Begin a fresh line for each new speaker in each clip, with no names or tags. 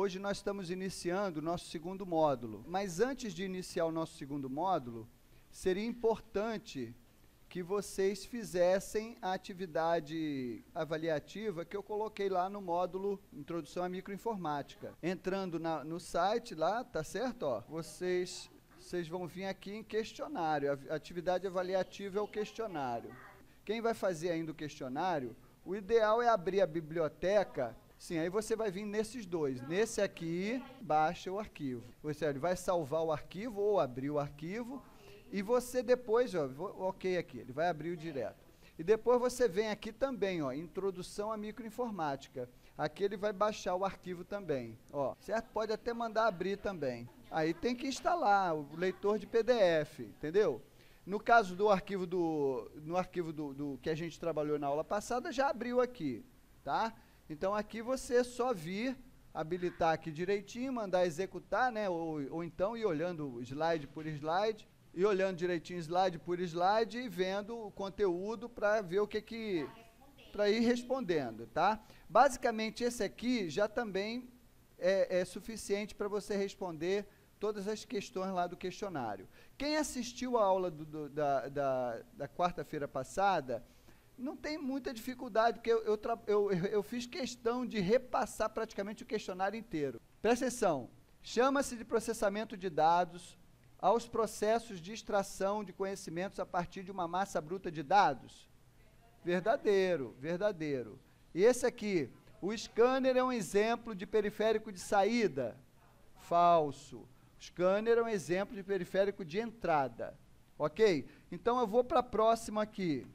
hoje nós estamos iniciando o nosso segundo módulo. Mas antes de iniciar o nosso segundo módulo, seria importante que vocês fizessem a atividade avaliativa que eu coloquei lá no módulo Introdução à Microinformática. Entrando no site lá, tá certo? Ó, vocês vão vir aqui em questionário. A atividade avaliativa é o questionário. Quem vai fazer ainda o questionário, o ideal é abrir a biblioteca. Sim, aí você vai vir nesses dois. Nesse aqui, baixa o arquivo. Ele vai salvar o arquivo ou abrir o arquivo. E você depois, ó, ok aqui, ele vai abrir o direto. E depois você vem aqui também, ó, Introdução à Microinformática. Aqui ele vai baixar o arquivo também, ó, certo? Pode até mandar abrir também. Aí tem que instalar o leitor de PDF, entendeu? No caso do arquivo do que a gente trabalhou na aula passada, já abriu aqui, tá? Então aqui você só vir, habilitar aqui direitinho, mandar executar, né? Ou então ir olhando slide por slide, e olhando direitinho slide por slide e vendo o conteúdo para ver o que para ir respondendo, tá? Basicamente esse aqui já também é suficiente para você responder todas as questões lá do questionário. Quem assistiu a aula da quarta-feira passada, não tem muita dificuldade, porque eu fiz questão de repassar praticamente o questionário inteiro. Presta atenção, chama-se de processamento de dados aos processos de extração de conhecimentos a partir de uma massa bruta de dados? Verdadeiro, verdadeiro. E esse aqui, o scanner é um exemplo de periférico de saída? Falso. O scanner é um exemplo de periférico de entrada. Ok? Então eu vou para a próxima aqui.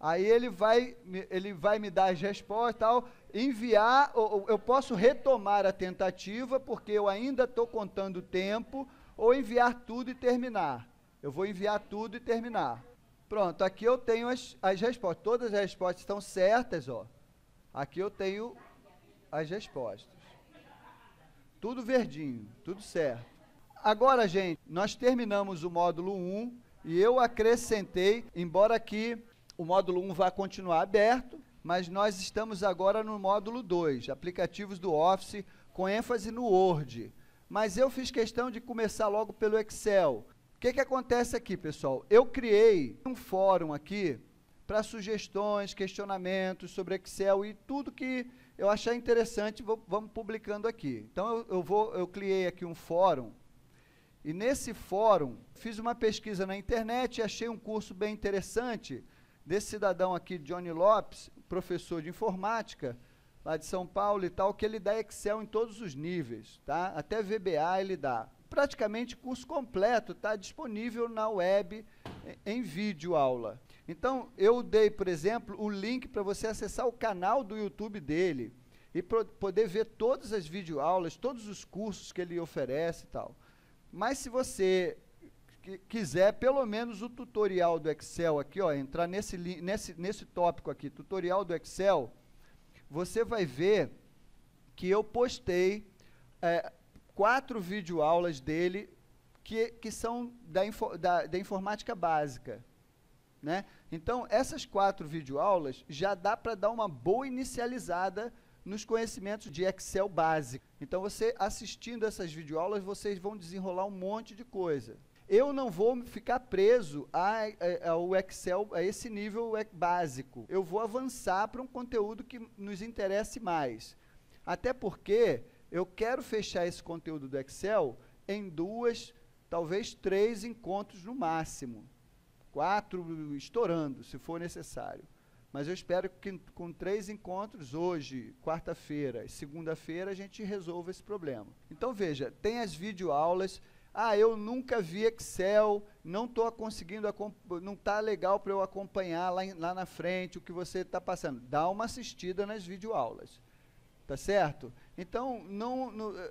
Aí ele vai me dar as respostas, tal, enviar, eu posso retomar a tentativa, porque eu ainda estou contando o tempo, ou enviar tudo e terminar. Eu vou enviar tudo e terminar. Pronto, aqui eu tenho as respostas. Todas as respostas estão certas, ó. Aqui eu tenho as respostas. Tudo verdinho, tudo certo. Agora, gente, nós terminamos o módulo 1 e eu acrescentei, embora aqui o módulo 1 vá continuar aberto, mas nós estamos agora no módulo 2, aplicativos do Office, com ênfase no Word. Mas eu fiz questão de começar logo pelo Excel. O que acontece aqui, pessoal? Eu criei um fórum aqui para sugestões, questionamentos sobre Excel e tudo que eu achar interessante, vamos publicando aqui. Então, eu criei aqui um fórum, e nesse fórum, fiz uma pesquisa na internet e achei um curso bem interessante desse cidadão aqui, Johnny Lopes, professor de informática, lá de São Paulo e tal, que ele dá Excel em todos os níveis, tá? Até VBA ele dá. Praticamente curso completo, está disponível na web em vídeo aula. Então, eu dei, por exemplo, o link para você acessar o canal do YouTube dele e poder ver todas as videoaulas, todos os cursos que ele oferece e tal. Mas se você quiser, pelo menos o tutorial do Excel aqui, ó, entrar nesse tópico aqui, tutorial do Excel, você vai ver que eu postei 4 videoaulas dele que são da informática básica, né? Então, essas 4 videoaulas já dá para dar uma boa inicializada nos conhecimentos de Excel básico. Então, você assistindo essas videoaulas, vocês vão desenrolar um monte de coisa. Eu não vou ficar preso ao Excel, a esse nível básico. Eu vou avançar para um conteúdo que nos interesse mais. Até porque eu quero fechar esse conteúdo do Excel em 2, talvez 3 encontros no máximo. 4 estourando, se for necessário. Mas eu espero que com 3 encontros, hoje, quarta-feira e segunda-feira, a gente resolva esse problema. Então, veja, tem as videoaulas. Eu nunca vi Excel, não estou conseguindo, não está legal para eu acompanhar lá na frente o que você está passando. Dá uma assistida nas videoaulas, tá certo? Então,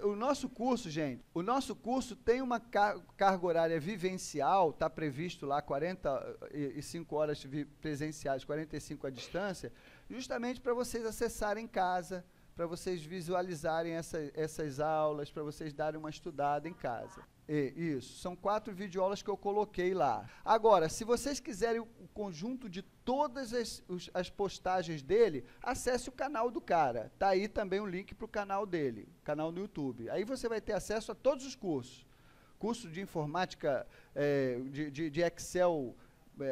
o nosso curso, gente, o nosso curso tem uma carga horária vivencial, está previsto lá 45 horas presenciais, 45 à distância, justamente para vocês acessarem em casa, para vocês visualizarem essas aulas, para vocês darem uma estudada em casa. Isso, são 4 videoaulas que eu coloquei lá. Agora, se vocês quiserem o conjunto de todas as postagens dele, acesse o canal do cara. Está aí também o link para o canal dele, canal no YouTube. Aí você vai ter acesso a todos os cursos. Curso de informática, de Excel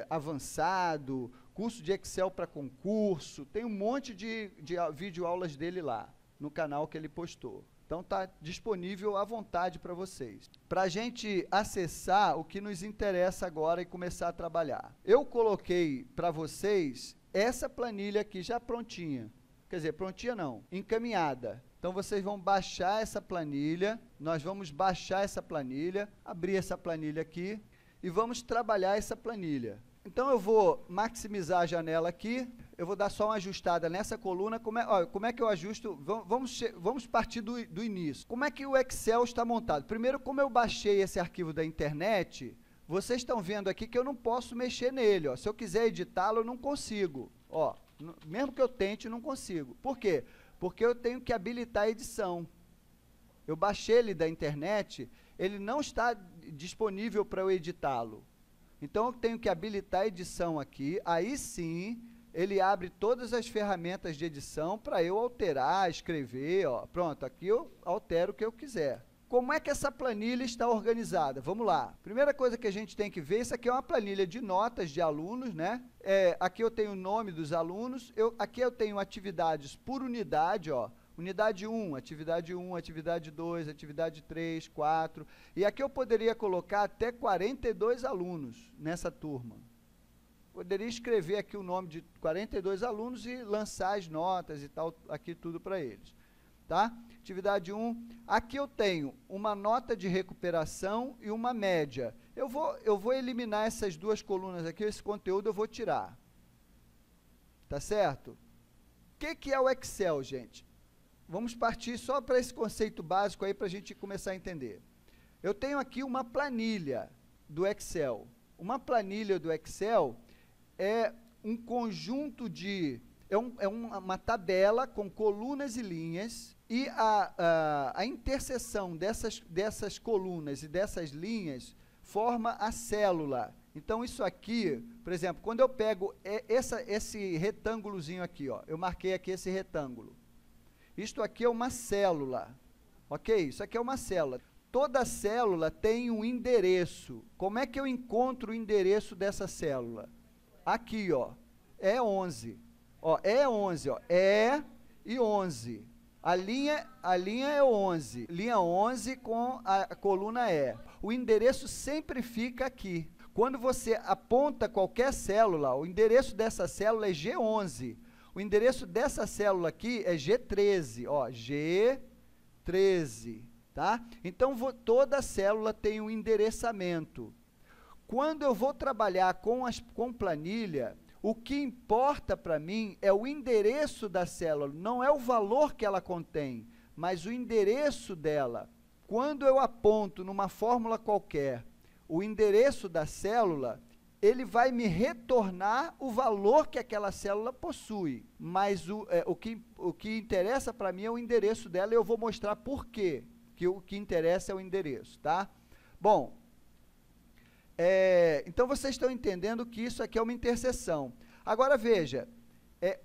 avançado, curso de Excel para concurso, tem um monte de videoaulas dele lá, no canal que ele postou. Então está disponível à vontade para vocês. Para a gente acessar o que nos interessa agora e começar a trabalhar. Eu coloquei para vocês essa planilha aqui já prontinha. Quer dizer, prontinha não, encaminhada. Então vocês vão baixar essa planilha, nós vamos baixar essa planilha, abrir essa planilha aqui e vamos trabalhar essa planilha. Então eu vou maximizar a janela aqui, eu vou dar só uma ajustada nessa coluna. Como é que eu ajusto? Vamos partir do início. Como é que o Excel está montado? Primeiro, como eu baixei esse arquivo da internet, vocês estão vendo aqui que eu não posso mexer nele. Ó. Se eu quiser editá-lo, eu não consigo. Ó, mesmo que eu tente, eu não consigo. Por quê? Porque eu tenho que habilitar a edição. Eu baixei ele da internet, ele não está disponível para eu editá-lo. Então, eu tenho que habilitar a edição aqui, aí sim, ele abre todas as ferramentas de edição para eu alterar, escrever, ó. Pronto, aqui eu altero o que eu quiser. Como é que essa planilha está organizada? Vamos lá. Primeira coisa que a gente tem que ver, isso aqui é uma planilha de notas de alunos, né? Aqui eu tenho o nome dos alunos, aqui eu tenho atividades por unidade, ó. Unidade 1, atividade 1, atividade 2, atividade 3, 4. E aqui eu poderia colocar até 42 alunos nessa turma. Poderia escrever aqui o nome de 42 alunos e lançar as notas e tal, aqui tudo para eles. Tá? Atividade 1. Aqui eu tenho uma nota de recuperação e uma média. Eu vou eliminar essas duas colunas aqui, esse conteúdo eu vou tirar. Tá certo? O que é o Excel, gente? Vamos partir só para esse conceito básico aí para a gente começar a entender. Eu tenho aqui uma planilha do Excel. Uma planilha do Excel é um conjunto de... uma tabela com colunas e linhas, e a interseção dessas colunas e dessas linhas forma a célula. Então, isso aqui, por exemplo, quando eu pego esse retângulozinho aqui, ó, eu marquei aqui esse retângulo. Isto aqui é uma célula, ok? Isso aqui é uma célula. Toda célula tem um endereço. Como é que eu encontro o endereço dessa célula? Aqui, ó, E11. Ó, E11, ó, E e 11. A linha é 11. Linha 11 com a coluna E. O endereço sempre fica aqui. Quando você aponta qualquer célula, o endereço dessa célula é G11. O endereço dessa célula aqui é G13, ó, G13, tá? Então, toda célula tem um endereçamento. Quando eu vou trabalhar com planilha, o que importa para mim é o endereço da célula, não é o valor que ela contém, mas o endereço dela. Quando eu aponto numa fórmula qualquer o endereço da célula, ele vai me retornar o valor que aquela célula possui, mas o que interessa para mim é o endereço dela, e eu vou mostrar por quê, que o que interessa é o endereço, tá? Bom, então vocês estão entendendo que isso aqui é uma interseção. Agora veja,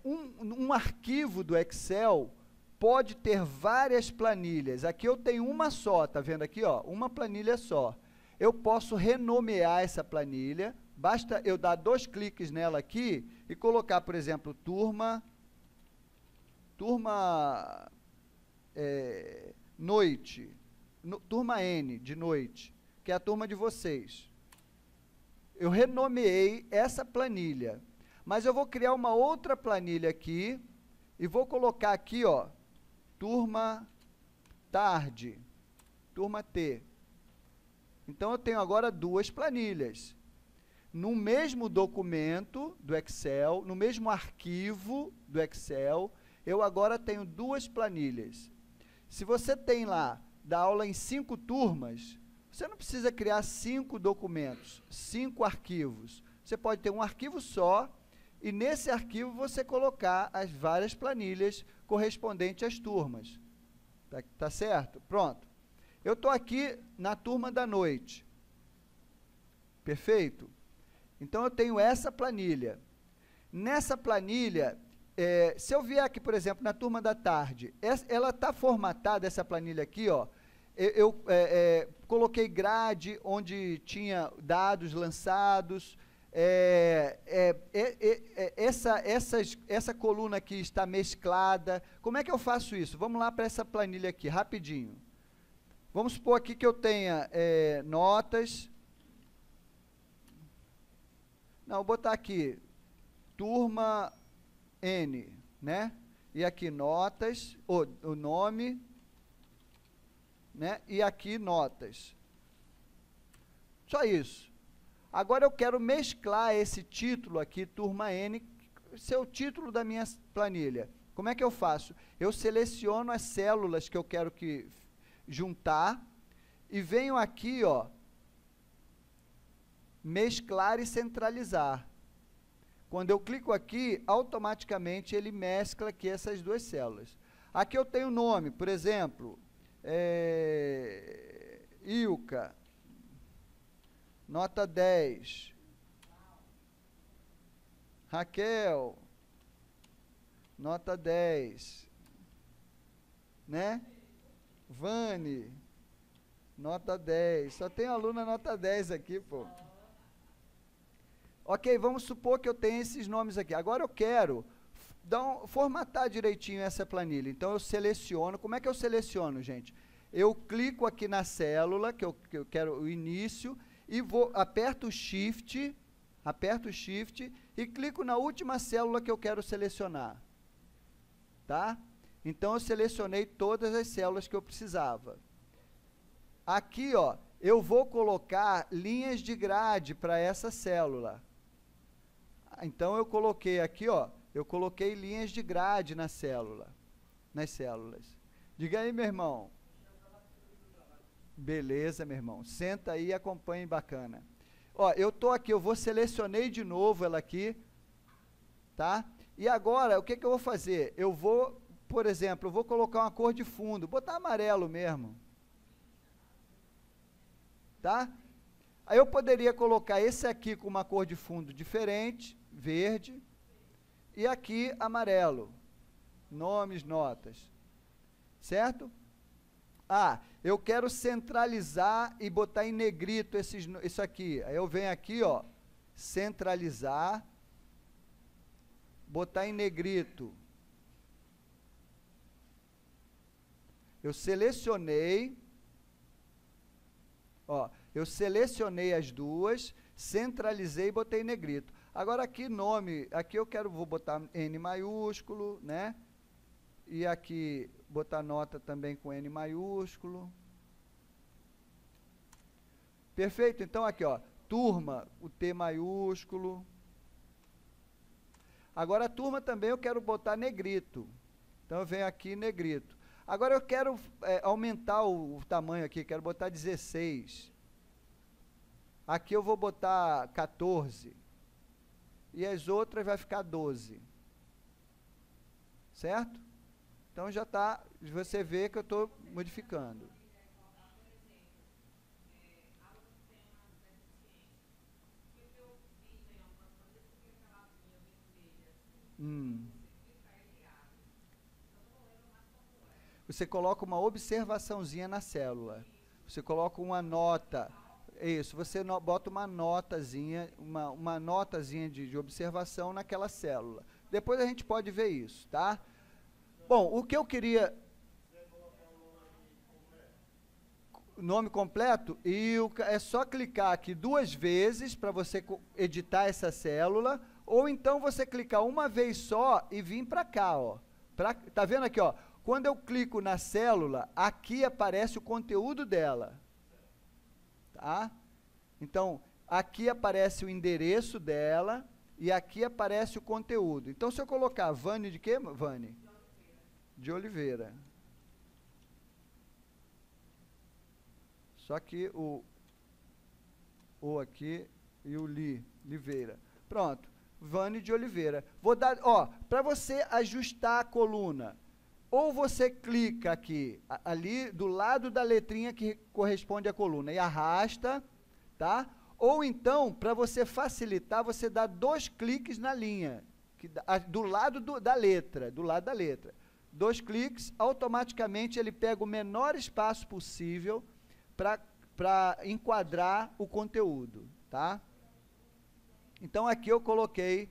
um arquivo do Excel pode ter várias planilhas. Aqui eu tenho uma só, tá vendo aqui, ó, uma planilha só. Eu posso renomear essa planilha. Basta eu dar 2 cliques nela aqui e colocar, por exemplo, noite, turma N, de noite, que é a turma de vocês. Eu renomeei essa planilha, mas eu vou criar uma outra planilha aqui e vou colocar aqui, ó, turma tarde, turma T. Então, eu tenho agora 2 planilhas. No mesmo documento do Excel, no mesmo arquivo do Excel, eu agora tenho 2 planilhas. Se você tem lá, dá aula em 5 turmas, você não precisa criar 5 documentos, 5 arquivos. Você pode ter um arquivo só, e nesse arquivo você colocar as várias planilhas correspondente às turmas. Tá certo? Pronto. Eu estou aqui na turma da noite. Perfeito? Então, eu tenho essa planilha. Nessa planilha, se eu vier aqui, por exemplo, na turma da tarde, ela está formatada, essa planilha aqui, ó. Eu coloquei grade onde tinha dados lançados. Essa coluna aqui está mesclada. Como é que eu faço isso? Vamos lá para essa planilha aqui, rapidinho. Vamos supor aqui que eu tenha notas. Não, vou botar aqui, turma N, né? E aqui notas, o nome, né? E aqui notas. Só isso. Agora eu quero mesclar esse título aqui, turma N, ser o título da minha planilha. Como é que eu faço? Eu seleciono as células que eu quero juntar e venho aqui, ó, mesclar e centralizar. Quando eu clico aqui, automaticamente ele mescla aqui essas duas células. Aqui eu tenho o nome, por exemplo, Ilka, nota 10. Raquel, nota 10. Né? Vani, nota 10. Só tem aluna nota 10 aqui, pô. Ok, vamos supor que eu tenho esses nomes aqui. Agora eu quero formatar direitinho essa planilha. Então, eu seleciono. Como é que eu seleciono, gente? Eu clico aqui na célula, que eu quero o início, e aperto o Shift e clico na última célula que eu quero selecionar. Tá? Então, eu selecionei todas as células que eu precisava. Aqui, ó, eu vou colocar linhas de grade para essa célula. Então, eu coloquei aqui, ó, eu coloquei linhas de grade nas células. Diga aí, meu irmão. Beleza, meu irmão. Senta aí e acompanhe, bacana. Ó, eu tô aqui, eu selecionei de novo ela aqui, tá? E agora, o que eu vou fazer? Eu vou, por exemplo, eu vou colocar uma cor de fundo, botar amarelo mesmo. Tá? Aí eu poderia colocar esse aqui com uma cor de fundo diferente, verde, e aqui amarelo, nomes, notas, certo? Ah, eu quero centralizar e botar em negrito isso aqui. Aí eu venho aqui, ó, centralizar, botar em negrito. Eu selecionei, ó, eu selecionei as duas, centralizei e botei em negrito. Agora aqui nome, aqui vou botar N maiúsculo, né? E aqui botar nota também com N maiúsculo. Perfeito? Então aqui, ó, turma, o T maiúsculo. Agora a turma também eu quero botar negrito. Então eu venho aqui negrito. Agora eu quero aumentar o tamanho aqui, quero botar 16. Aqui eu vou botar 14. E as outras vai ficar 12. Certo? Então já está, você vê que eu estou modificando. Você coloca uma observaçãozinha na célula. Você coloca uma nota. Isso, você bota uma notazinha, uma notazinha de observação naquela célula. Depois a gente pode ver isso, tá? Bom, o que eu queria... Nome completo? E é só clicar aqui 2 vezes para você editar essa célula, ou então você clicar uma vez só e vir para cá, ó. Tá vendo aqui, ó? Quando eu clico na célula, aqui aparece o conteúdo dela. Tá? Então, aqui aparece o endereço dela e aqui aparece o conteúdo. Então, se eu colocar Vani de quê, Vani? De Oliveira. Só que o aqui e o Liveira. Pronto. Vani de Oliveira. Vou dar, ó, para você ajustar a coluna. ou você clica aqui, ali do lado da letrinha que corresponde à coluna e arrasta, tá? Ou então, para você facilitar, você dá 2 cliques na linha, do lado da letra, 2 cliques, automaticamente ele pega o menor espaço possível para enquadrar o conteúdo, tá? Então, aqui eu coloquei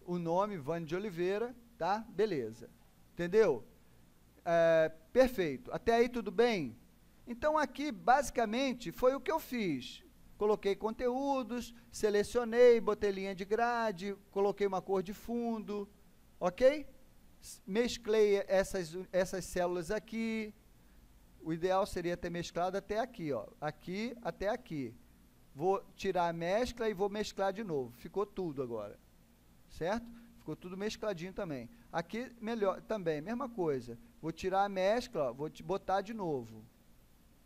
o nome, Vânia de Oliveira, tá? Beleza. Entendeu? Perfeito. Até aí tudo bem? Então, aqui, basicamente, foi o que eu fiz. Coloquei conteúdos, selecionei, botei linha de grade, coloquei uma cor de fundo, ok? Mesclei essas células aqui. O ideal seria ter mesclado até aqui, ó. Aqui até aqui. Vou tirar a mescla e vou mesclar de novo. Ficou tudo agora. Certo? Ficou tudo mescladinho também. Aqui, melhor, também, mesma coisa. Vou tirar a mescla, ó, vou botar de novo.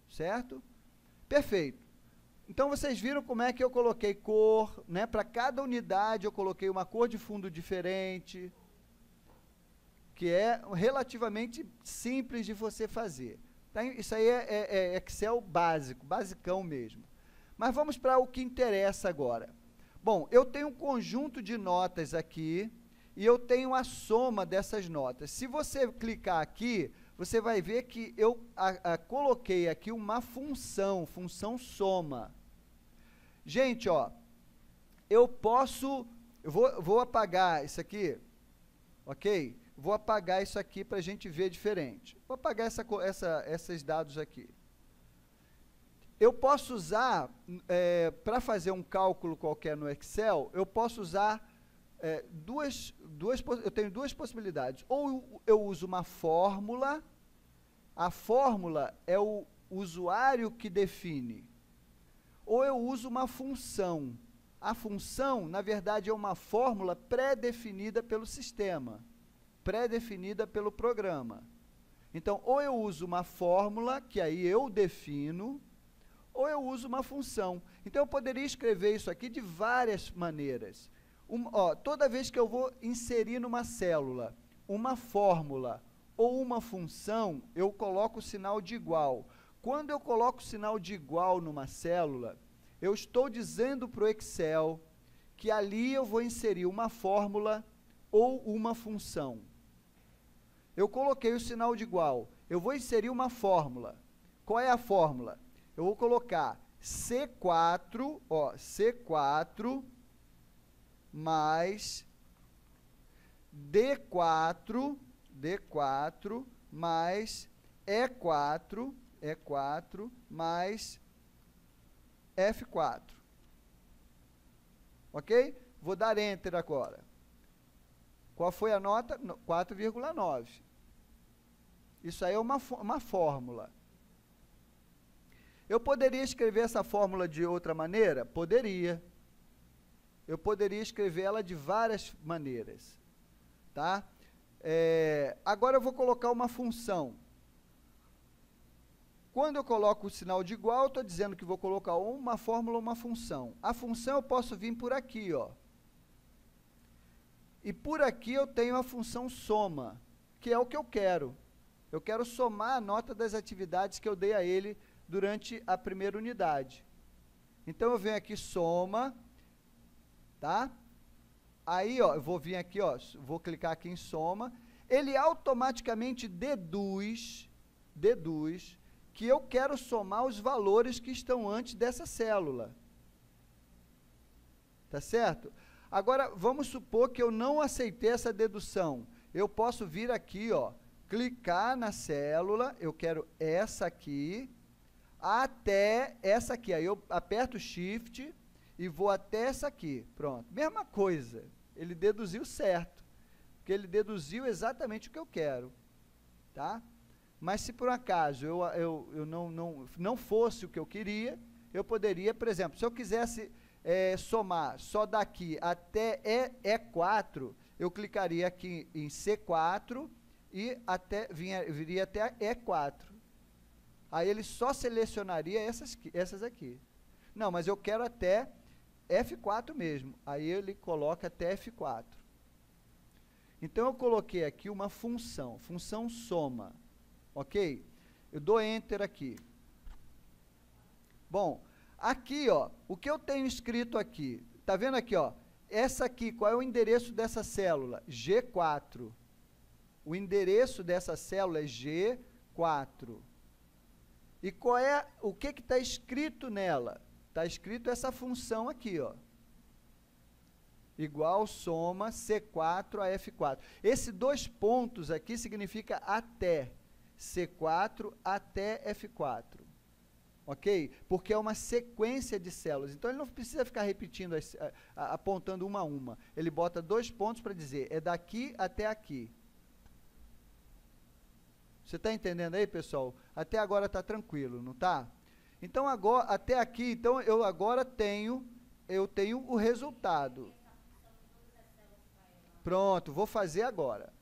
Certo? Perfeito. Então, vocês viram como é que eu coloquei cor, né? Para cada unidade eu coloquei uma cor de fundo diferente, que é relativamente simples de você fazer. Tá? Isso aí é Excel básico, basicão mesmo. Mas vamos para o que interessa agora. Bom, eu tenho um conjunto de notas aqui, e eu tenho a soma dessas notas. Se você clicar aqui, você vai ver que eu coloquei aqui uma função soma. Gente, ó, eu vou apagar isso aqui, ok? Vou apagar isso aqui para a gente ver diferente. Vou apagar esses dados aqui. Eu posso usar, para fazer um cálculo qualquer no Excel, eu posso usar eu tenho 2 possibilidades. Ou eu uso uma fórmula, a fórmula é o usuário que define, ou eu uso uma função. A função, na verdade, é uma fórmula pré-definida pelo sistema, pré-definida pelo programa. Então, ou eu uso uma fórmula, que aí eu defino, ou eu uso uma função. Então, eu poderia escrever isso aqui de várias maneiras. Toda vez que eu vou inserir numa célula uma fórmula ou uma função, eu coloco o sinal de igual. Quando eu coloco o sinal de igual numa célula, eu estou dizendo para o Excel que ali eu vou inserir uma fórmula ou uma função. Eu coloquei o sinal de igual, eu vou inserir uma fórmula. Qual é a fórmula? Eu vou colocar C4, C4 mais D4 mais E4 mais F4. Ok? Vou dar Enter agora. Qual foi a nota? 4,9. Isso aí é uma fórmula. Eu poderia escrever essa fórmula de outra maneira? Poderia. Eu poderia escrever ela de várias maneiras. Tá? Agora eu vou colocar uma função. Quando eu coloco o sinal de igual, eu estou dizendo que vou colocar uma fórmula ou uma função. A função eu posso vir por aqui, ó. E por aqui eu tenho a função soma, que é o que eu quero. Eu quero somar a nota das atividades que eu dei a ele durante a primeira unidade. Então, eu venho aqui, soma, tá? Aí, ó, eu vou vir aqui, ó, vou clicar aqui em soma. Ele automaticamente deduz que eu quero somar os valores que estão antes dessa célula. Tá certo? Agora, vamos supor que eu não aceitei essa dedução. Eu posso vir aqui, ó, clicar na célula, eu quero essa aqui, até essa aqui. Aí eu aperto Shift e vou até essa aqui. Pronto. Mesma coisa. Ele deduziu certo. Porque ele deduziu exatamente o que eu quero. Tá? Mas se por um acaso eu não fosse o que eu queria, eu poderia, por exemplo, se eu quisesse somar só daqui até E4, eu clicaria aqui em C4 e viria até E4. Aí ele só selecionaria essas aqui. Não, mas eu quero até F4 mesmo. Aí ele coloca até F4. Então, eu coloquei aqui uma função soma, ok? Eu dou Enter aqui. Bom, aqui, ó, o que eu tenho escrito aqui? Tá vendo aqui, ó? Essa aqui, qual é o endereço dessa célula? G4. O endereço dessa célula é G4. E qual é, o que está escrito nela? Está escrito essa função aqui, ó. Igual soma C4 a F4. Esses 2 pontos aqui significa até. C4 até F4. Ok? Porque é uma sequência de células. Então, ele não precisa ficar repetindo, apontando uma a uma. Ele bota 2 pontos para dizer, é daqui até aqui. Você está entendendo aí, pessoal? Até agora está tranquilo, não está? Então, agora, até aqui, então, eu agora tenho o resultado. Pronto, vou fazer agora.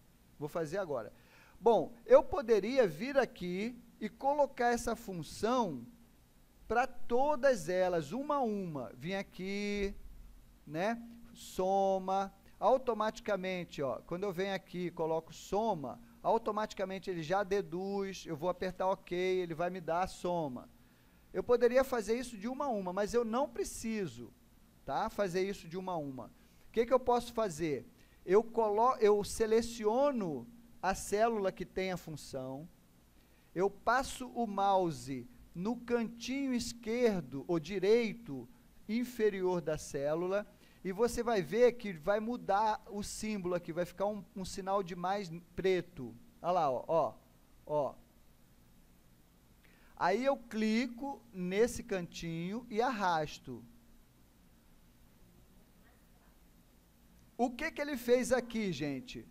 Bom, eu poderia vir aqui e colocar essa função para todas elas, uma a uma. Vim aqui, né? Soma. Automaticamente, ó, quando eu venho aqui e coloco soma, automaticamente ele já deduz, eu vou apertar OK, ele vai me dar a soma. Eu poderia fazer isso de uma a uma, mas eu não preciso, tá? Fazer isso de uma a uma. O que eu posso fazer? Eu seleciono a célula que tem a função, eu passo o mouse no cantinho esquerdo ou direito inferior da célula, e você vai ver que vai mudar o símbolo aqui, vai ficar um sinal de mais preto. Olha lá, ó. Aí eu clico nesse cantinho e arrasto. O que ele fez aqui, gente?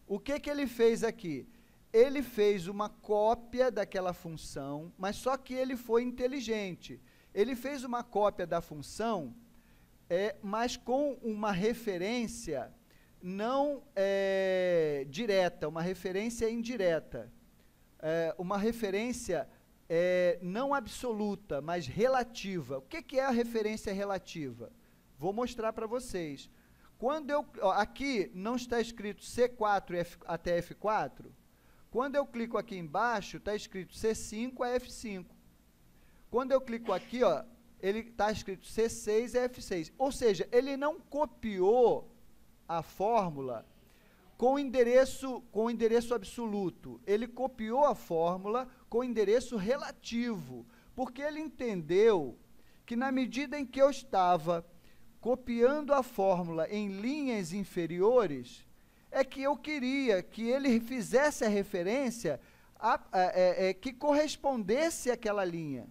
O que ele fez aqui? Ele fez uma cópia daquela função, mas só que ele foi inteligente. Ele fez uma cópia da função, mas com uma referência não direta, uma referência indireta. Uma referência não absoluta, mas relativa. O que é a referência relativa? Vou mostrar para vocês. Quando aqui não está escrito C4 até F4, quando eu clico aqui embaixo, está escrito C5 a F5. Quando eu clico aqui, ó, ele está escrito C6 a F6. Ou seja, ele não copiou a fórmula com endereço absoluto. Ele copiou a fórmula com endereço relativo, porque ele entendeu que na medida em que eu estava copiando a fórmula em linhas inferiores, é que eu queria que ele fizesse a referência que correspondesse àquela linha.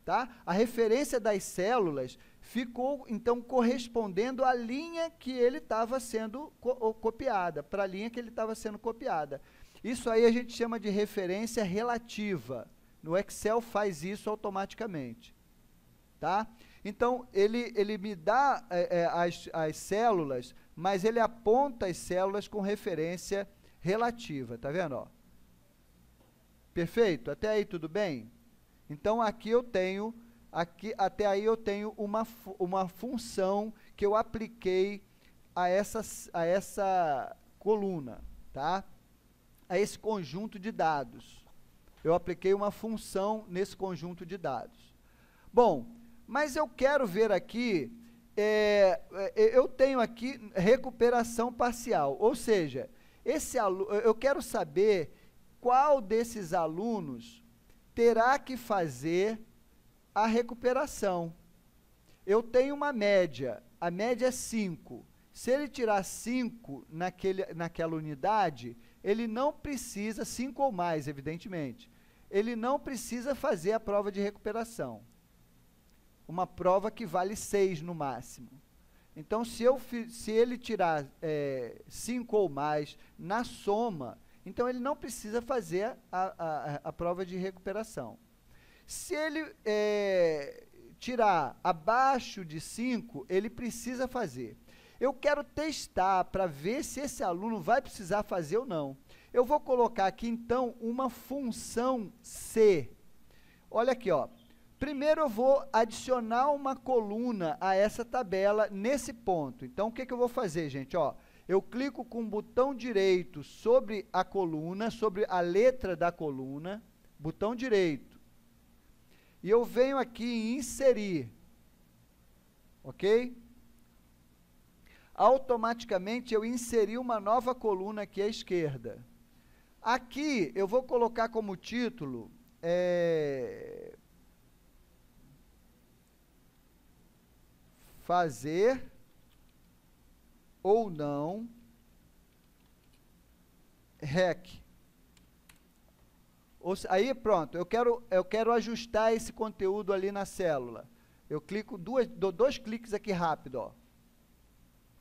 Tá? A referência das células ficou, então, correspondendo à linha que ele estava sendo copiada, para a linha que ele estava sendo copiada. Isso aí a gente chama de referência relativa. No Excel faz isso automaticamente. Tá? Então, ele me dá as células, mas ele aponta as células com referência relativa. Tá vendo? Ó? Perfeito? Até aí tudo bem? Então, aqui até aí eu tenho uma função que eu apliquei a essa coluna, tá? A esse conjunto de dados. Eu apliquei uma função nesse conjunto de dados. Bom, mas eu quero ver aqui, eu tenho aqui recuperação parcial, ou seja, eu quero saber qual desses alunos terá que fazer a recuperação. Eu tenho uma média, a média é 5. Se ele tirar 5 naquela unidade, ele não precisa, 5 ou mais, evidentemente, ele não precisa fazer a prova de recuperação. Uma prova que vale 6 no máximo. Então, se ele tirar 5 ou mais na soma, então ele não precisa fazer a prova de recuperação. Se ele tirar abaixo de 5, ele precisa fazer. Eu quero testar para ver se esse aluno vai precisar fazer ou não. Eu vou colocar aqui, então, uma função C. Olha aqui, ó. Primeiro eu vou adicionar uma coluna a essa tabela nesse ponto. Então, o que eu vou fazer, gente? Ó, eu clico com o botão direito sobre a coluna, sobre a letra da coluna, botão direito, e eu venho aqui em inserir, ok? Automaticamente eu inseri uma nova coluna aqui à esquerda. Aqui eu vou colocar como título, fazer ou não REC. Aí pronto, eu quero ajustar esse conteúdo ali na célula. Eu clico dou dois cliques aqui rápido, ó.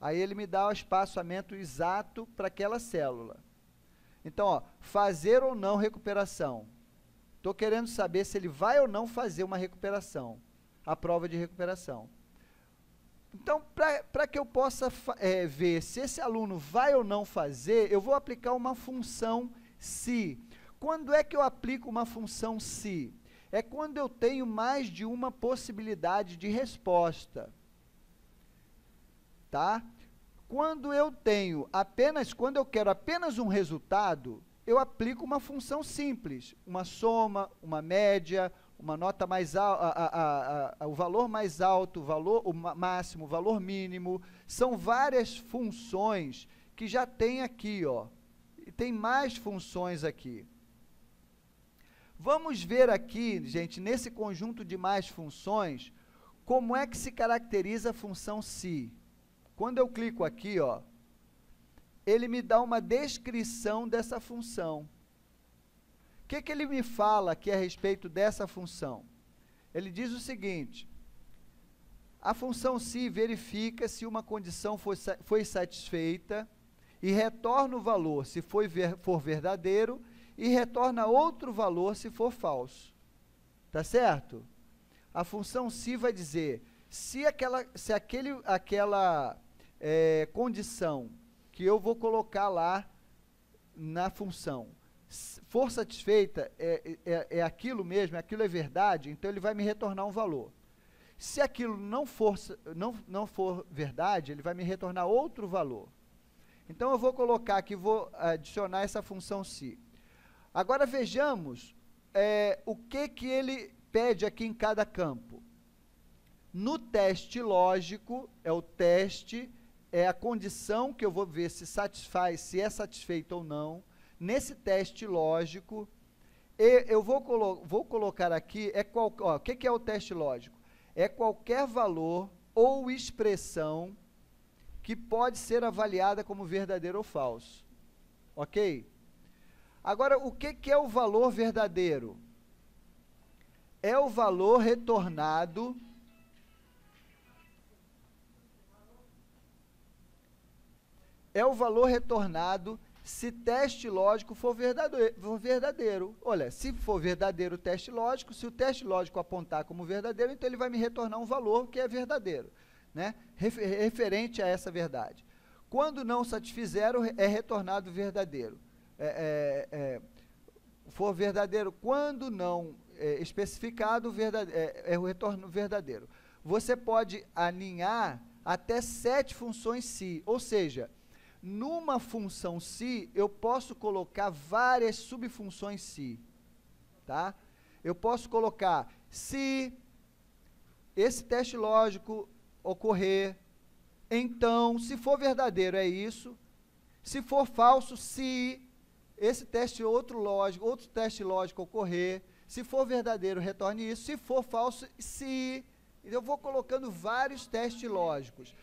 Aí ele me dá o espaçamento exato para aquela célula. Então, ó, fazer ou não recuperação. Estou querendo saber se ele vai ou não fazer uma recuperação, a prova de recuperação. Então, para que eu possa ver se esse aluno vai ou não fazer, eu vou aplicar uma função se. Quando é que eu aplico uma função se? É quando eu tenho mais de uma possibilidade de resposta. Tá? Quando eu quero apenas um resultado, eu aplico uma função simples, uma soma, uma média, uma nota mais alta, o valor mais alto, o máximo, o valor mínimo. São várias funções que já tem aqui, ó. E tem mais funções aqui. Vamos ver aqui, gente, nesse conjunto de mais funções, como é que se caracteriza a função se. Quando eu clico aqui, ó, ele me dá uma descrição dessa função. O que ele me fala aqui a respeito dessa função? Ele diz o seguinte: a função se verifica se uma condição foi satisfeita e retorna o valor se for verdadeiro e retorna outro valor se for falso. Tá certo? A função se vai dizer se aquela condição que eu vou colocar lá na função for satisfeita, é aquilo mesmo, aquilo é verdade, então ele vai me retornar um valor. Se aquilo não for verdade, ele vai me retornar outro valor. Então eu vou colocar aqui, vou adicionar essa função se. Agora vejamos o que ele pede aqui em cada campo. No teste lógico, é a condição que eu vou ver se satisfaz, se é satisfeita ou não. Nesse teste lógico, eu vou colocar aqui, o que é o teste lógico? É qualquer valor ou expressão que pode ser avaliada como verdadeiro ou falso. Ok? Agora, o que é o valor verdadeiro? É o valor retornado se teste lógico for verdadeiro. Olha, se for verdadeiro o teste lógico, se o teste lógico apontar como verdadeiro, então ele vai me retornar um valor que é verdadeiro, né? Referente a essa verdade. Quando não satisfizer, é retornado verdadeiro. For verdadeiro, quando não especificado, é o retorno verdadeiro. Você pode alinhar até 7 funções se, ou seja, numa função se, eu posso colocar várias subfunções se, tá? Eu posso colocar se esse teste lógico ocorrer, então, se for verdadeiro é isso, se for falso, se esse outro teste lógico ocorrer, se for verdadeiro, retorne isso, se for falso, se. Eu vou colocando vários testes lógicos.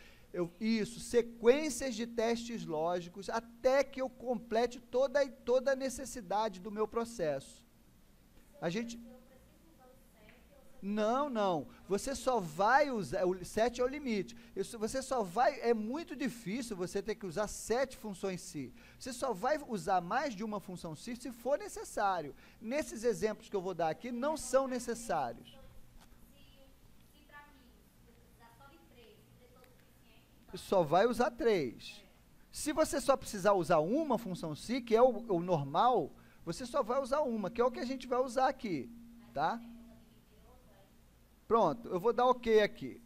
Sequências de testes lógicos, até que eu complete toda a necessidade do meu processo. Não. Você só vai usar, o 7 é o limite. É muito difícil você ter que usar 7 funções se. Você só vai usar mais de uma função se for necessário. Nesses exemplos que eu vou dar aqui, não são necessários. Só vai usar 3. Se você só precisar usar uma função se, que é o normal, você só vai usar uma, que é o que a gente vai usar aqui, tá? Pronto, eu vou dar ok aqui.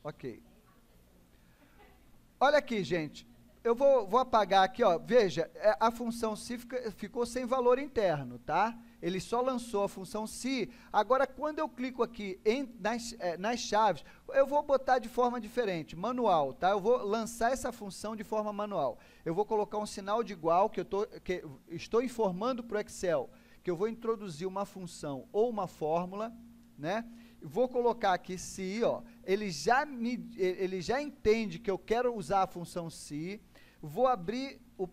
Ok. Olha aqui, gente. Eu vou apagar aqui, ó. Veja, a função se ficou sem valor interno, tá? Ele só lançou a função se. Agora, quando eu clico aqui nas chaves, eu vou botar de forma diferente, manual, tá? Eu vou lançar essa função de forma manual. Eu vou colocar um sinal de igual, que estou informando para o Excel, que eu vou introduzir uma função ou uma fórmula, né? Vou colocar aqui se, ó, ele já entende que eu quero usar a função se, vou abrir o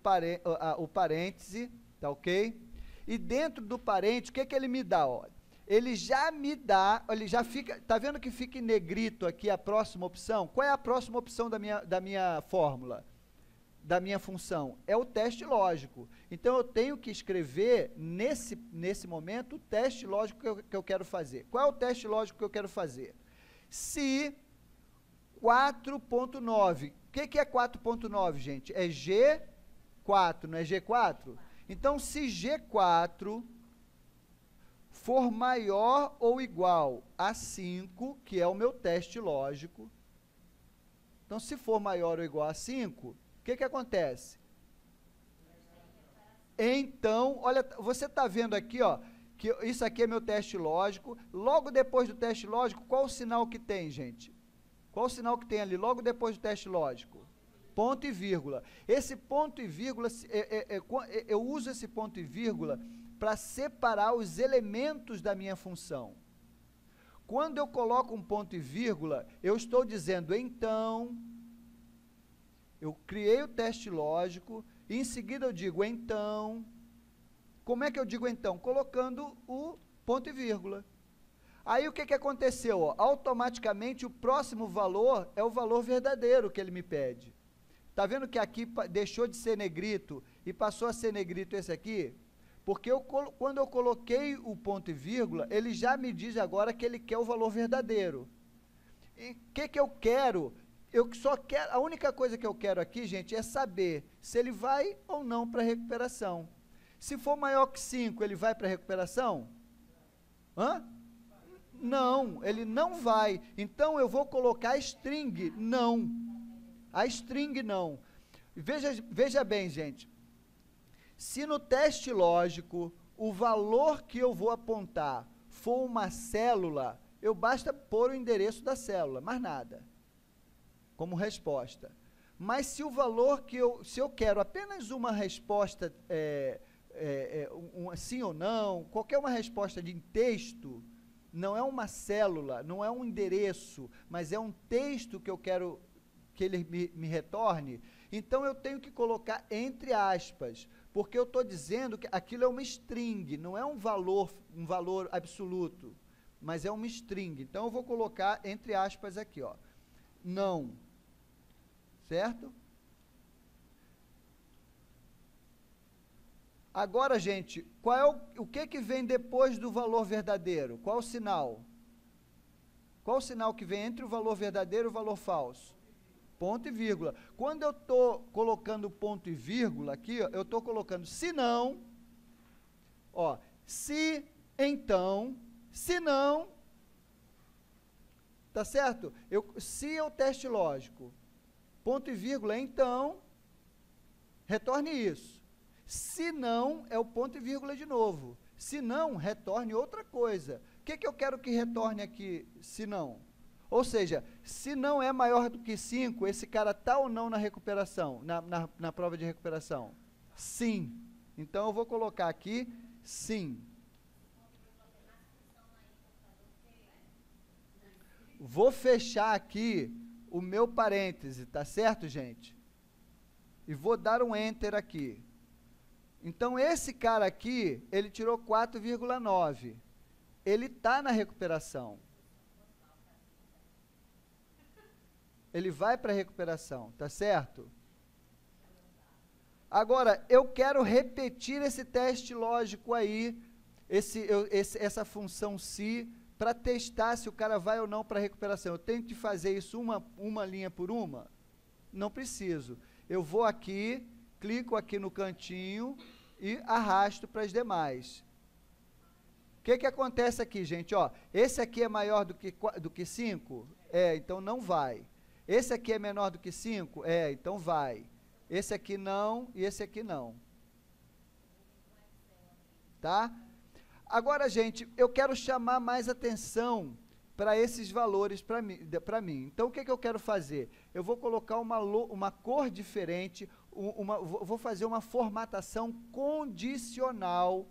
parêntese, tá ok? E dentro do parêntese, o que ele me dá? Ó? Ele já me dá, ele já fica, tá vendo que fica em negrito aqui a próxima opção? Qual é a próxima opção da minha fórmula? Da minha função? É o teste lógico. Então, eu tenho que escrever, nesse momento, o teste lógico que eu quero fazer. Qual é o teste lógico que eu quero fazer? Se 4.9, o que é 4.9, gente? É G4, não é G4? Então, se G4 for maior ou igual a 5, que é o meu teste lógico, então, se for maior ou igual a 5, o que acontece? Então, olha, você está vendo aqui, ó, que isso aqui é meu teste lógico. Logo depois do teste lógico, qual o sinal que tem, gente? Qual o sinal que tem ali logo depois do teste lógico? Ponto e vírgula. Esse ponto e vírgula, eu uso esse ponto e vírgula para separar os elementos da minha função. Quando eu coloco um ponto e vírgula, eu estou dizendo, então, eu criei o teste lógico, e em seguida eu digo, então, como é que eu digo então? Colocando o ponto e vírgula. Aí o que aconteceu? Ó? Automaticamente o próximo valor é o valor verdadeiro que ele me pede. Está vendo que aqui deixou de ser negrito e passou a ser negrito esse aqui? Porque quando eu coloquei o ponto e vírgula, ele já me diz agora que ele quer o valor verdadeiro. E o que eu quero? Eu só quero, a única coisa que eu quero aqui, gente, é saber se ele vai ou não para a recuperação. Se for maior que 5, ele vai para a recuperação? Hã? Não, ele não vai. Então, eu vou colocar a string não. A string não. Veja bem, gente. Se no teste lógico, o valor que eu vou apontar for uma célula, basta pôr o endereço da célula, mais nada, como resposta. Mas se o valor se eu quero apenas uma resposta, sim ou não, qualquer uma resposta de texto, não é uma célula, não é um endereço, mas é um texto que eu quero que ele me retorne, então eu tenho que colocar entre aspas, porque eu estou dizendo que aquilo é uma string, não é um valor absoluto, mas é uma string. Então eu vou colocar entre aspas aqui, ó, não. Certo? Agora, gente, o que vem depois do valor verdadeiro? Qual o sinal? Qual o sinal que vem entre o valor verdadeiro e o valor falso? Ponto e vírgula. Quando eu estou colocando ponto e vírgula aqui, ó, eu estou colocando se não, ó, se, então, se não, tá certo? Se é o teste lógico, ponto e vírgula, então, retorne isso. Se não, é o ponto e vírgula de novo. Se não, retorne outra coisa. O que eu quero que retorne aqui, se não? Ou seja, se não é maior do que 5, esse cara está ou não na recuperação, na prova de recuperação? Sim. Então, eu vou colocar aqui, sim. Vou fechar aqui o meu parêntese, tá certo, gente? E vou dar um Enter aqui. Então, esse cara aqui, ele tirou 4,9. Ele está na recuperação. Ele vai para a recuperação, tá certo? Agora, eu quero repetir esse teste lógico aí, essa função se, para testar se o cara vai ou não para a recuperação. Eu tenho que fazer isso uma linha por uma? Não preciso. Eu vou aqui, clico aqui no cantinho e arrasto para as demais. O que acontece aqui, gente? Ó, esse aqui é maior do que 5? Então não vai. Esse aqui é menor do que 5? É, então vai. Esse aqui não e esse aqui não. Tá? Agora, gente, eu quero chamar mais atenção para esses valores para mim. Então, o que eu quero fazer? Eu vou colocar uma cor diferente, vou fazer uma formatação condicional.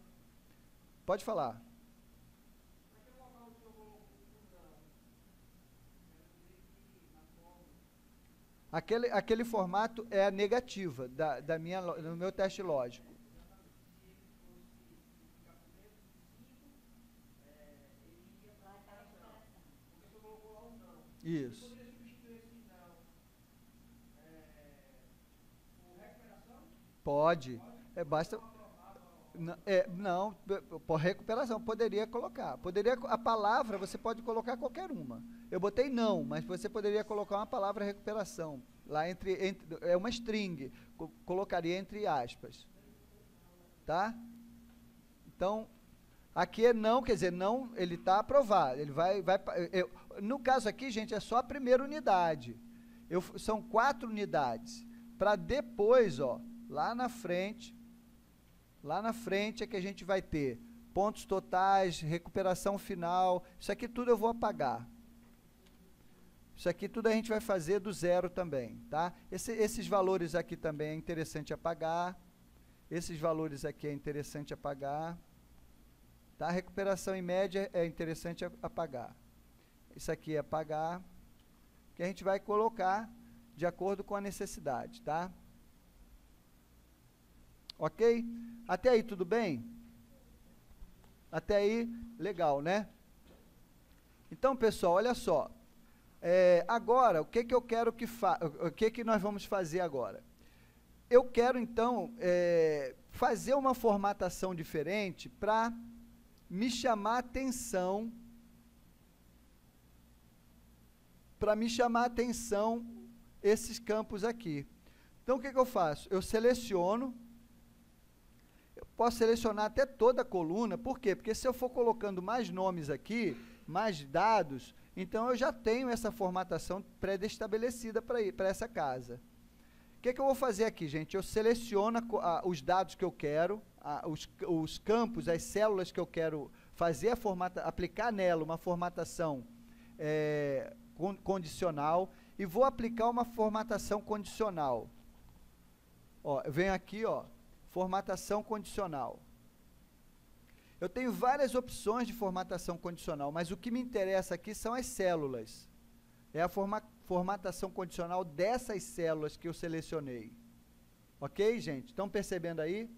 Pode falar. Aquele formato é a negativa do meu teste lógico. Isso. Pode. Basta. Não, por recuperação, poderia colocar. A palavra, você pode colocar qualquer uma. Eu botei não, mas você poderia colocar uma palavra recuperação. Lá é uma string, colocaria entre aspas. Tá? Então, aqui é não, quer dizer, não, ele está aprovado. Ele no caso aqui, gente, é só a primeira unidade. São 4 unidades. Para depois, ó, lá na frente é que a gente vai ter pontos totais, recuperação final. Isso aqui tudo eu vou apagar. Isso aqui tudo a gente vai fazer do zero também, tá? Esses valores aqui também é interessante apagar. Esses valores aqui é interessante apagar. Tá? Recuperação em média é interessante apagar. Isso aqui é apagar, que a gente vai colocar de acordo com a necessidade, tá? Ok? Até aí tudo bem? Até aí, legal, né? Então, pessoal, olha só. Agora, o que eu quero o que nós vamos fazer agora? Eu quero, então, fazer uma formatação diferente para me chamar a atenção, esses campos aqui. Então, o que eu faço? Eu seleciono, eu posso selecionar até toda a coluna, por quê? Porque se eu for colocando mais nomes aqui, mais dados, então eu já tenho essa formatação pré-estabelecida para essa casa. O que eu vou fazer aqui, gente? Eu seleciono os dados que eu quero, os campos, as células que eu quero fazer aplicar nela uma formatação condicional, e vou aplicar uma formatação condicional. Ó, eu venho aqui, ó, formatação condicional. Eu tenho várias opções de formatação condicional, mas o que me interessa aqui são as células. É a formatação condicional dessas células que eu selecionei. Ok, gente? Estão percebendo aí?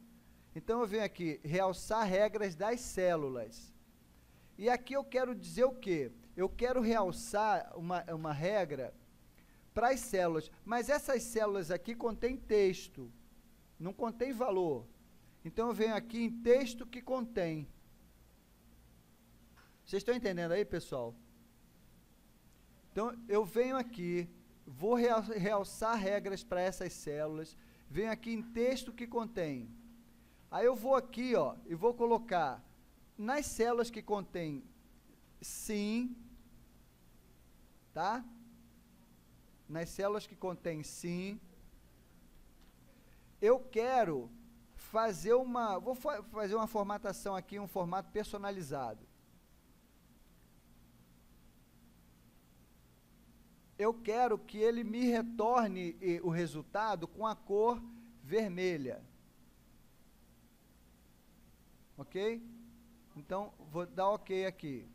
Então, eu venho aqui, realçar regras das células. E aqui eu quero dizer o quê? Eu quero realçar uma regra para as células, mas essas células aqui contêm texto, não contém valor. Então, eu venho aqui em texto que contém. Vocês estão entendendo aí, pessoal? Então, eu venho aqui, vou realçar regras para essas células, venho aqui em texto que contém. Aí eu vou aqui, ó, e vou colocar nas células que contém sim, tá? Nas células que contém sim, eu quero fazer vou fazer uma formatação aqui, um formato personalizado. Eu quero que ele me retorne o resultado com a cor vermelha. Ok? Então, vou dar ok aqui.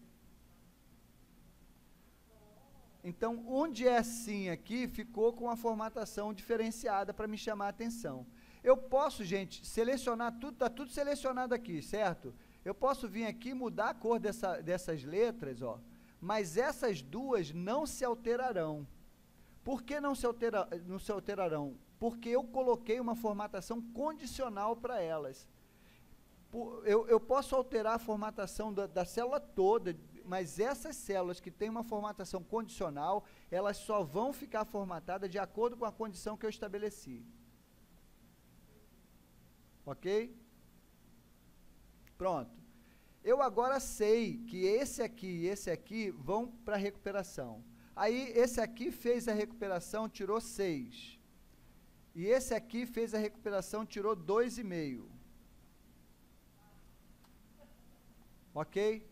Então, onde é sim aqui, ficou com a formatação diferenciada para me chamar a atenção. Eu posso, gente, selecionar tudo, está tudo selecionado aqui, certo? Eu posso vir aqui e mudar a cor dessas letras, ó, mas essas duas não se alterarão. Por que não se alterarão? Porque eu coloquei uma formatação condicional para elas. Eu posso alterar a formatação da célula toda, mas essas células que têm uma formatação condicional, elas só vão ficar formatadas de acordo com a condição que eu estabeleci. Ok? Pronto. Eu agora sei que esse aqui e esse aqui vão para a recuperação. Aí, esse aqui fez a recuperação, tirou 6. E esse aqui fez a recuperação, tirou 2,5. Ok?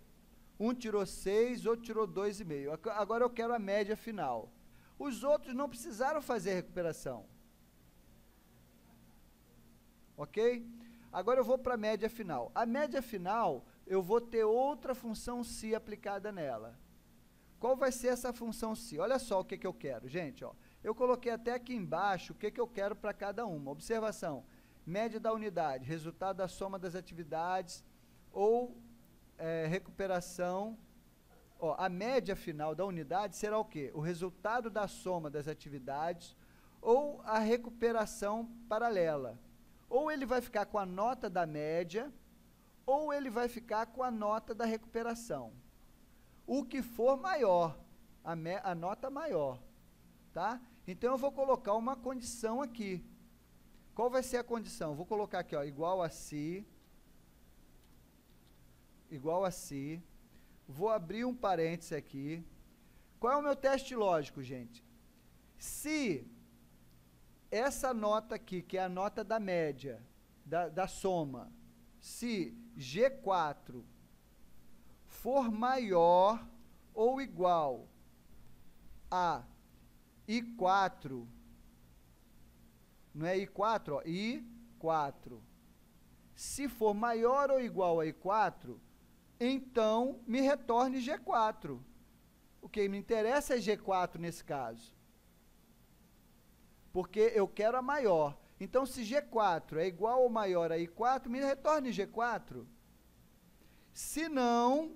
Um tirou 6, outro tirou 2,5. Agora eu quero a média final. Os outros não precisaram fazer a recuperação. Ok? Agora eu vou para a média final. A média final, eu vou ter outra função si aplicada nela. Qual vai ser essa função si? Olha só o que eu quero, gente. Ó. Eu coloquei até aqui embaixo o que eu quero para cada uma. Observação, média da unidade, resultado da soma das atividades ou recuperação. Ó, a média final da unidade será o quê? O resultado da soma das atividades ou a recuperação paralela. Ou ele vai ficar com a nota da média, ou ele vai ficar com a nota da recuperação. O que for maior, a nota maior, tá? Então, eu vou colocar uma condição aqui. Qual vai ser a condição? Vou colocar aqui, ó, igual a si, vou abrir um parêntese aqui. Qual é o meu teste lógico, gente? Se essa nota aqui, que é a nota da média, da soma, se G4 for maior ou igual a I4, não é I4, ó, I4. Se for maior ou igual a I4, então me retorne G4. O que me interessa é G4 nesse caso. Porque eu quero a maior. Então, se G4 é igual ou maior a I4, me retorne G4. Se não,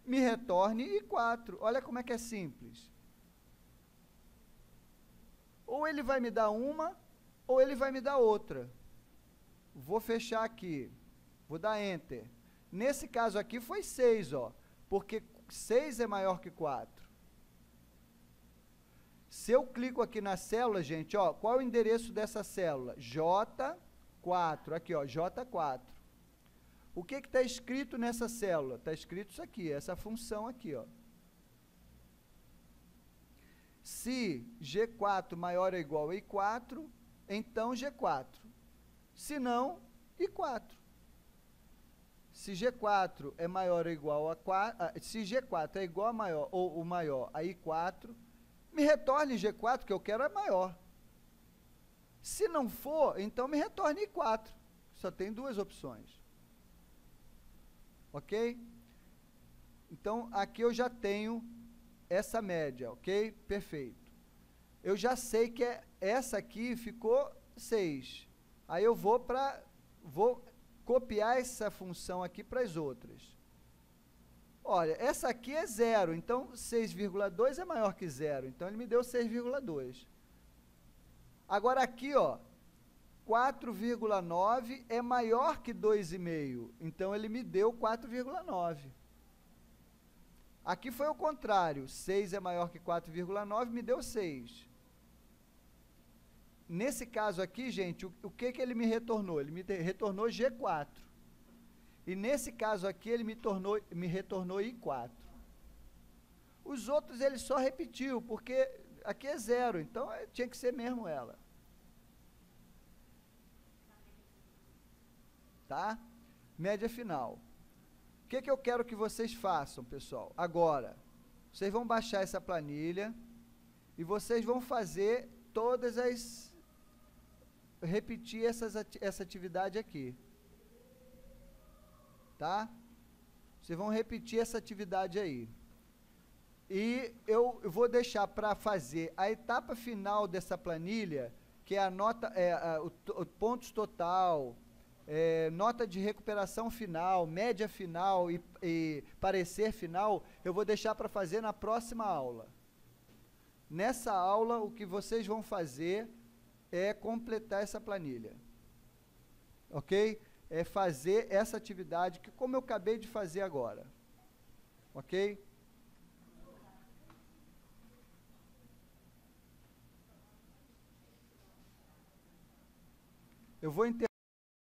me retorne I4. Olha como é que é simples. Ou ele vai me dar uma, ou ele vai me dar outra. Vou fechar aqui. Vou dar Enter. Nesse caso aqui foi 6, ó, porque 6 é maior que 4. Se eu clico aqui na célula, gente, ó, qual é o endereço dessa célula? J4, aqui, ó, J4. O que está escrito nessa célula? Está escrito isso aqui, essa função aqui, ó. Se G4 maior ou igual a I4, então G4. Se não, I4. Se G4 é maior ou igual a 4, se G4 é igual a maior ou o maior a I4, me retorne G4, que eu quero é maior. Se não for, então me retorne I4. Só tem duas opções. Ok? Então, aqui eu já tenho essa média, ok? Perfeito. Eu já sei que essa aqui ficou 6. Aí eu vou copiar essa função aqui para as outras. Olha, essa aqui é 0, então 6,2 é maior que 0, então ele me deu 6,2. Agora aqui, ó, 4,9 é maior que 2,5, então ele me deu 4,9. Aqui foi o contrário, 6 é maior que 4,9, me deu 6. Nesse caso aqui, gente, o que ele me retornou? Ele me retornou G4. E nesse caso aqui, ele me retornou I4. Os outros ele só repetiu, porque aqui é 0, então tinha que ser mesmo ela. Tá? Média final. O que eu quero que vocês façam, pessoal? Agora, vocês vão baixar essa planilha e vocês vão fazer repetir essa atividade aqui. Tá? Vocês vão repetir essa atividade aí. E eu vou deixar para fazer a etapa final dessa planilha, que é a nota, pontos total, nota de recuperação final, média final e parecer final, eu vou deixar para fazer na próxima aula. Nessa aula, o que vocês vão fazer é completar essa planilha. Ok? É fazer essa atividade, que como eu acabei de fazer agora. Ok? Eu vou